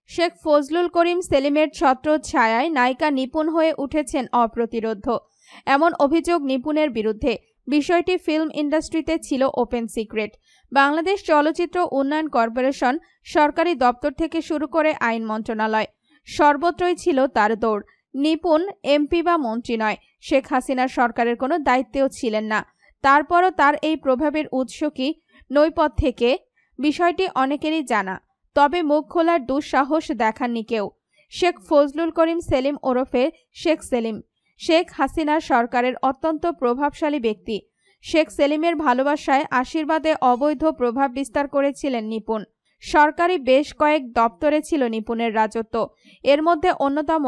শেখ ফজলুল করিম সেলিমের ছত্রছায়ায় নায়িকা নিপুণ হয়ে উঠেছেন অপ্রতিরোধ্য। এমন অভিযোগ নিপুণের বিরুদ্ধে। বিষয়টি ফিল্ম ইন্ডাস্ট্রিতে ছিল ওপেন সিক্রেট। বাংলাদেশ চলচ্চিত্র উন্নয়ন কর্পোরেশন, সরকারি দপ্তর থেকে শুরু করে আইন মন্ত্রণালয়, সর্বত্রই ছিল তার দৌড়। নিপুণ এমপি বা মন্ত্রী নয়, শেখ হাসিনার সরকারের কোনো দায়িত্বেও ছিলেন না। তারপরও তার এই প্রভাবের উৎস কি, নৈপথ্য থেকে, বিষয়টি অনেকেরই জানা। তবে মুখ খোলার দুঃসাহস দেখাননি কেউ। শেখ ফজলুল করিম সেলিম ওরফে শেখ সেলিম শেখ হাসিনার সরকারের অত্যন্ত প্রভাবশালী ব্যক্তি। শেখ সেলিমের ভালোবাসায়, আশীর্বাদে অবৈধ প্রভাব বিস্তার করেছিলেন নিপুণ। সরকারি বেশ কয়েক দপ্তরে ছিল নিপুণের রাজত্ব। এর মধ্যে অন্যতম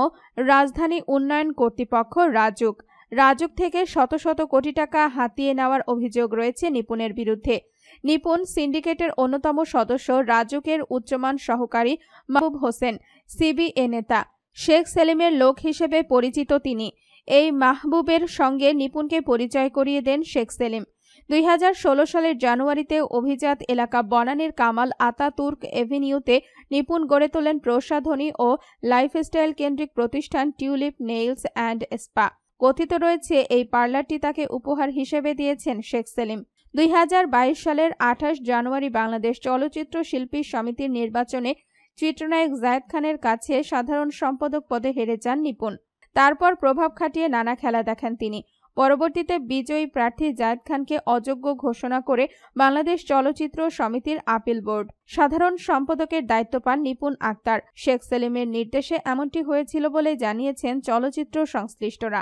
রাজধানী উন্নয়ন কর্তৃপক্ষ রাজুক। রাজুক থেকে শত শত কোটি টাকা হাতিয়ে নেওয়ার অভিযোগ রয়েছে নিপুণের বিরুদ্ধে। নিপুণ সিন্ডিকেটের অন্যতম সদস্য রাজুকের উচ্চমান সহকারী মাহবুব হোসেন, সিবিএ নেতা। শেখ সেলিমের লোক হিসেবে পরিচিত তিনি। এই মাহবুবের সঙ্গে নিপুণকে পরিচয় করিয়ে দেন শেখ সেলিম। 2016 সালের জানুয়ারিতে অভিজাত এলাকা বনানীর কামাল আতাতুর্ক এভিনিউতে নিপুণ গড়ে তোলেন প্রসাধনী ও লাইফস্টাইল কেন্দ্রিক প্রতিষ্ঠান টিউলিপ নেইলস অ্যান্ড স্পা। কথিত রয়েছে এই পার্লারটি তাকে উপহার হিসেবে দিয়েছেন শেখ সেলিম। 2022 সালের 28 জানুয়ারি বাংলাদেশ চলচ্চিত্র শিল্পী সমিতির নির্বাচনে চিত্রনায়ক জায়েদ খানের কাছে সাধারণ সম্পাদক পদে হেরে যান নিপুণ। তারপর প্রভাব খাটিয়ে নানা খেলা দেখান তিনি। পরবর্তীতে বিজয়ী প্রার্থী জায়েদ খানকে অযোগ্য ঘোষণা করে বাংলাদেশ চলচ্চিত্র সমিতির আপিল বোর্ড সাধারণ সম্পাদকের দায়িত্ব পান নিপুণ আক্তার। শেখ সেলিমের নির্দেশে এমনটি হয়েছিল বলে জানিয়েছেন চলচ্চিত্র সংশ্লিষ্টরা।